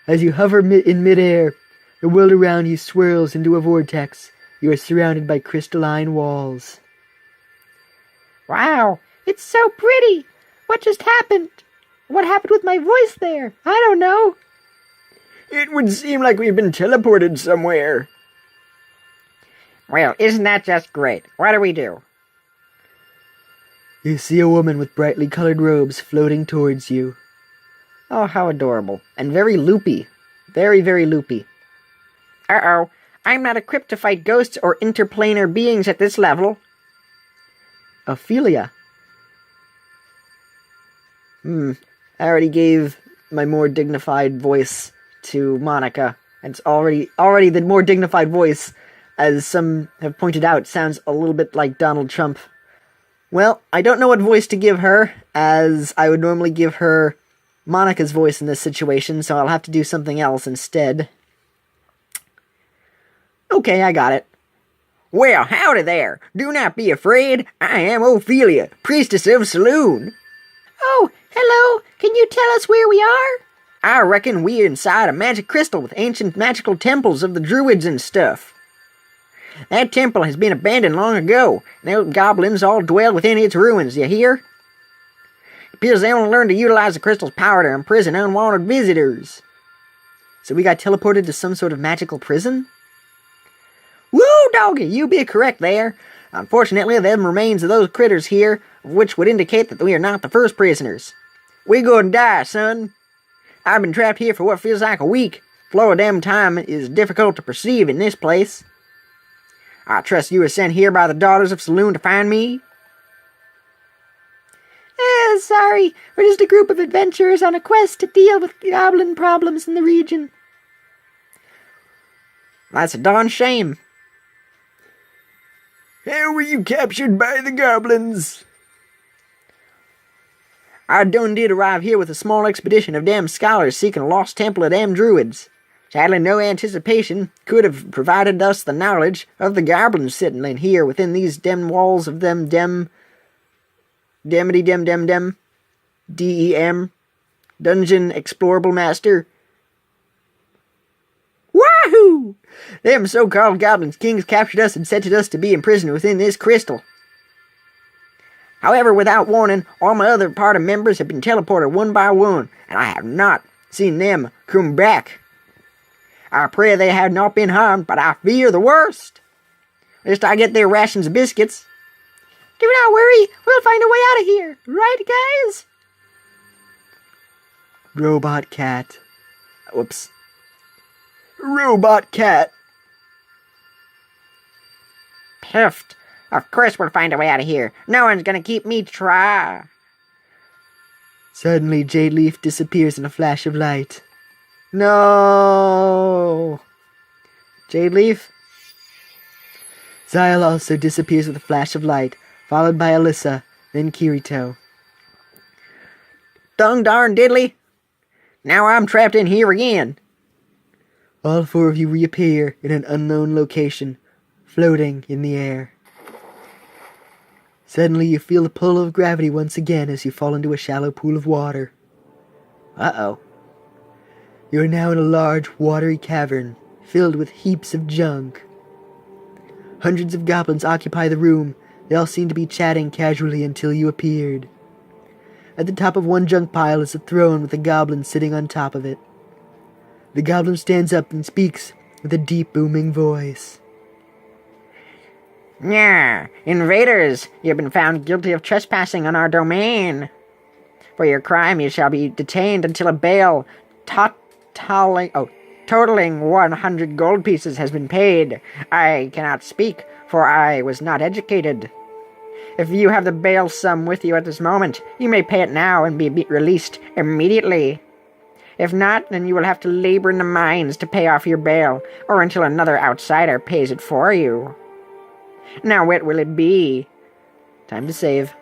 As you hover in midair, the world around you swirls into a vortex. You are surrounded by crystalline walls. Wow, it's so pretty. What just happened? What happened with my voice there? I don't know. It would seem like we've been teleported somewhere. Well, isn't that just great? What do we do? You see a woman with brightly colored robes floating towards you. Oh, how adorable. And very loopy. Very, very loopy. Uh-oh. I'm not equipped to fight ghosts or interplanar beings at this level. Ophelia. I already gave my more dignified voice to Monica. It's already the more dignified voice, as some have pointed out, sounds a little bit like Donald Trump. Well, I don't know what voice to give her, as I would normally give her Monica's voice in this situation, so I'll have to do something else instead. Okay, I got it. Well, howdy there. Do not be afraid. I am Ophelia, priestess of Saloon. Oh, hello. Can you tell us where we are? I reckon we're inside a magic crystal with ancient magical temples of the druids and stuff. That temple has been abandoned long ago, and those goblins all dwell within its ruins, you hear? It appears they only learned to utilize the crystal's power to imprison unwanted visitors. So we got teleported to some sort of magical prison? Woo, doggy, you be correct there. Unfortunately, them remains of those critters here, which would indicate that we are not the first prisoners. We gonna die, son. I've been trapped here for what feels like a week. Flow of damn time is difficult to perceive in this place. I trust you were sent here by the Daughters of Saloon to find me? Sorry. We're just a group of adventurers on a quest to deal with goblin problems in the region. That's a darn shame. How were you captured by the goblins? I done did arrive here with a small expedition of damn scholars seeking a lost temple of damn druids. Sadly, no anticipation could have provided us the knowledge of the goblins sitting in here within these dem walls of them dem Demity dem DEM Dungeon Explorable Master. Wahoo! Them so-called goblins kings captured us and sentenced us to be imprisoned within this crystal. However, without warning, all my other party members have been teleported one by one, and I have not seen them come back. I pray they have not been harmed, but I fear the worst. At least I get their rations of biscuits. Do not worry, we'll find a way out of here. Right, guys? Robot cat. Whoops. Robot cat. Piffed. Of course we'll find a way out of here. No one's gonna keep me try. Suddenly, Jade Leaf disappears in a flash of light. No! Jade Leaf? Zyle also disappears with a flash of light, followed by Alyssa, then Kirito. Dong darn diddly. Now I'm trapped in here again. All four of you reappear in an unknown location, floating in the air. Suddenly you feel the pull of gravity once again as you fall into a shallow pool of water. Uh-oh. You are now in a large, watery cavern, filled with heaps of junk. Hundreds of goblins occupy the room. They all seem to be chatting casually until you appeared. At the top of one junk pile is a throne with a goblin sitting on top of it. The goblin stands up and speaks with a deep, booming voice. Yeah, invaders, you have been found guilty of trespassing on our domain. For your crime, you shall be detained until a bail totaling 100 gold pieces has been paid. I cannot speak, for I was not educated. If you have the bail sum with you at this moment, you may pay it now and be released immediately. If not, then you will have to labor in the mines to pay off your bail, or until another outsider pays it for you. Now what will it be? Time to save.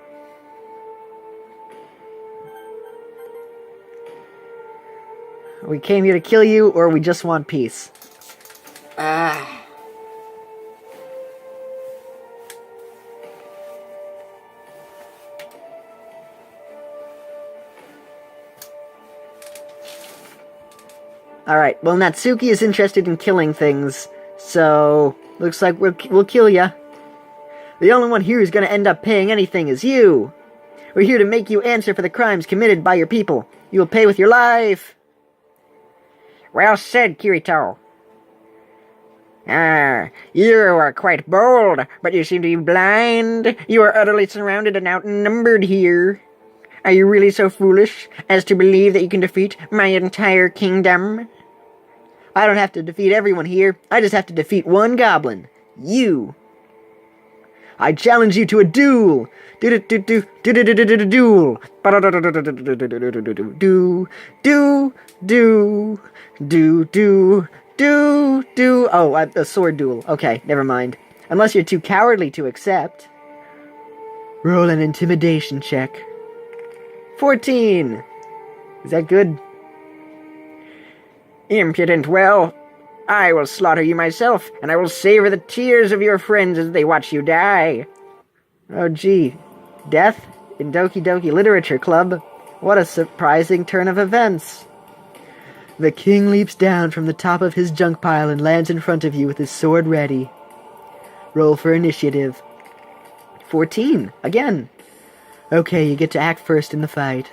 We came here to kill you, or we just want peace. Alright, well, Natsuki is interested in killing things, so looks like we'll kill ya. The only one here who's gonna end up paying anything is you. We're here to make you answer for the crimes committed by your people. You will pay with your life. Well said, Kirito. You are quite bold, but you seem to be blind. You are utterly surrounded and outnumbered here. Are you really so foolish as to believe that you can defeat my entire kingdom? I don't have to defeat everyone here. I just have to defeat one goblin. You. I challenge you to a duel. Duel. Oh, a sword duel. Okay, never mind. Unless you're too cowardly to accept. Roll an intimidation check. 14. Is that good? Impudent, well, I will slaughter you myself, and I will savor the tears of your friends as they watch you die. Oh, gee. Death in Doki Doki Literature Club. What a surprising turn of events. The king leaps down from the top of his junk pile and lands in front of you with his sword ready. Roll for initiative. 14. Again. Okay, you get to act first in the fight.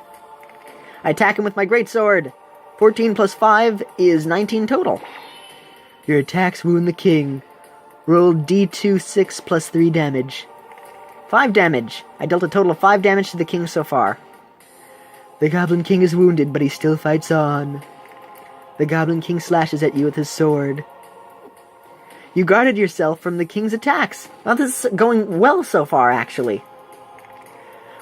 I attack him with my greatsword. 14 plus 5 is 19 total. Your attacks wound the king. Roll D2 6 plus 3 damage. 5 damage. I dealt a total of 5 damage to the king so far. The Goblin King is wounded, but he still fights on. The Goblin King slashes at you with his sword. You guarded yourself from the king's attacks. Now this is going well so far, actually.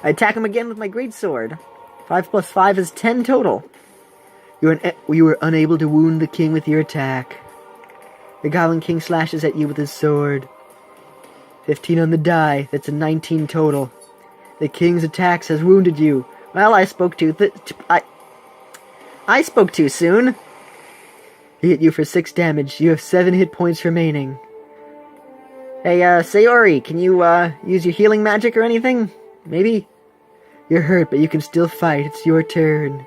I attack him again with my greatsword. 5 plus 5 is 10 total. You were unable to wound the king with your attack. The Goblin King slashes at you with his sword. 15 on the die. That's a 19 total. The king's attacks has wounded you. Well, I spoke too soon. He hit you for 6 damage. You have 7 hit points remaining. Hey, Sayori, can you, use your healing magic or anything? Maybe? You're hurt, but you can still fight. It's your turn.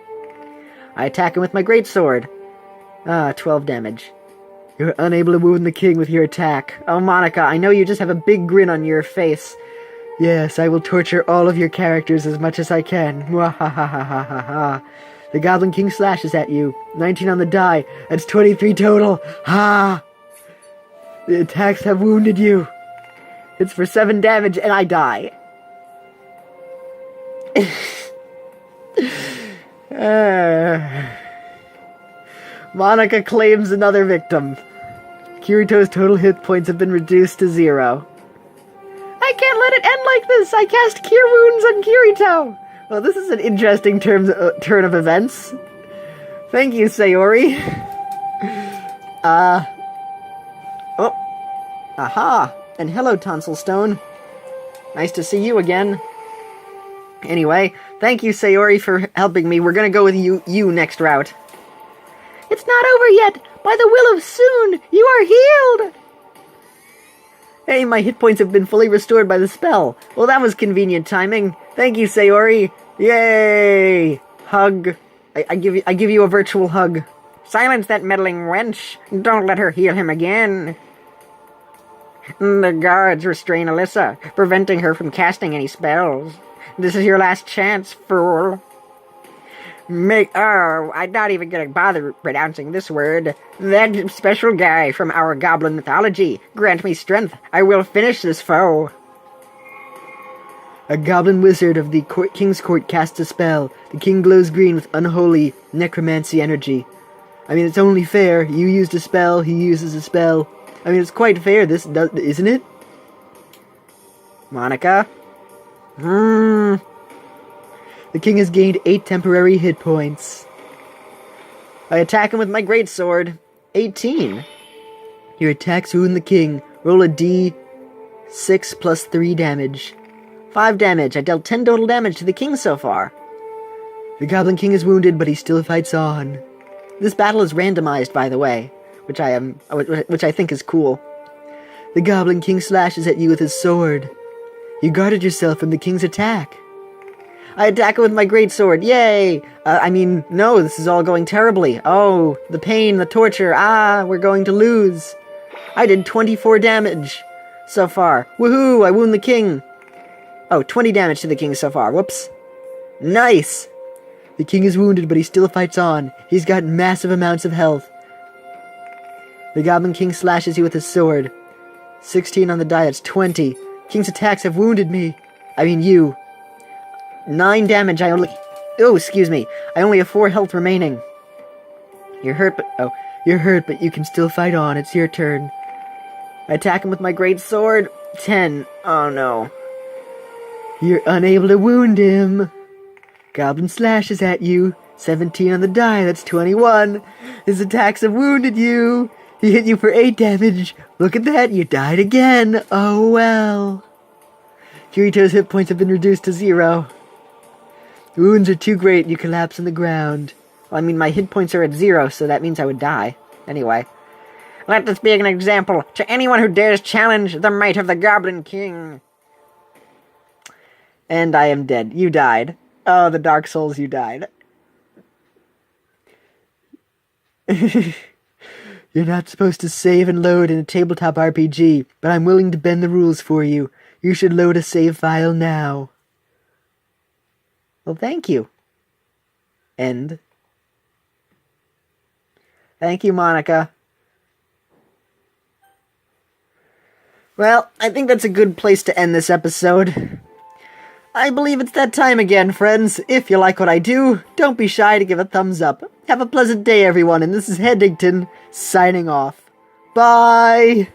I attack him with my greatsword. 12 damage. You're unable to wound the king with your attack. Oh, Monica, I know you just have a big grin on your face. Yes, I will torture all of your characters as much as I can. Mwahahahaha. The Goblin King slashes at you. 19 on the die. That's 23 total. Ha! The attacks have wounded you. It's for 7 damage, and I die. Monica claims another victim. Kirito's total hit points have been reduced to 0. I can't let it end like this! I cast Cure Wounds on Kirito! Well, this is an interesting turn of events. Thank you, Sayori. Oh. Aha! And hello, Tonsil Stone. Nice to see you again. Anyway, thank you, Sayori, for helping me. We're gonna go with you next route. It's not over yet! By the will of Soon, you are healed! Hey, my hit points have been fully restored by the spell. Well, that was convenient timing. Thank you, Sayori. Yay! Hug. I give you a virtual hug. Silence that meddling wench. Don't let her heal him again. The guards restrain Alyssa, preventing her from casting any spells. This is your last chance, fool. I'm not even gonna bother pronouncing this word. That special guy from our goblin mythology. Grant me strength. I will finish this foe. A goblin wizard of the King's Court casts a spell. The king glows green with unholy necromancy energy. I mean, it's only fair. You used a spell, he uses a spell. I mean, it's quite fair, isn't it? Monica? The king has gained 8 temporary hit points. I attack him with my greatsword. 18. Your attacks wound the king. Roll a D6 plus 3 damage. 5 damage. I dealt 10 total damage to the king so far. The Goblin King is wounded, but he still fights on. This battle is randomized, by the way, which I think is cool. The Goblin King slashes at you with his sword. You guarded yourself from the king's attack. I attack him with my greatsword. Yay! No, this is all going terribly. Oh, the pain, the torture. We're going to lose. I did 24 damage so far. Woohoo! I wound the king. Oh, 20 damage to the king so far. Whoops. Nice! The king is wounded, but he still fights on. He's got massive amounts of health. The Goblin King slashes you with his sword. 16 on the die, that's 20. King's attacks have wounded me. You. 9 damage, Oh, excuse me. I only have 4 health remaining. You're hurt, but you can still fight on. It's your turn. I attack him with my great sword. 10. Oh, no. You're unable to wound him. Goblin slashes at you. 17 on the die, that's 21. His attacks have wounded you. He hit you for 8 damage. Look at that, you died again. Oh well. Kirito's hit points have been reduced to 0. Wounds are too great, you collapse on the ground. Well, my hit points are at 0, so that means I would die. Anyway. Let this be an example to anyone who dares challenge the might of the Goblin King. And I am dead. You died. Oh, the Dark Souls, you died. You're not supposed to save and load in a tabletop RPG, but I'm willing to bend the rules for you. You should load a save file now. Well, thank you. End. Thank you, Monica. Well, I think that's a good place to end this episode. I believe it's that time again, friends. If you like what I do, don't be shy to give a thumbs up. Have a pleasant day, everyone, and this is Handington, signing off. Bye!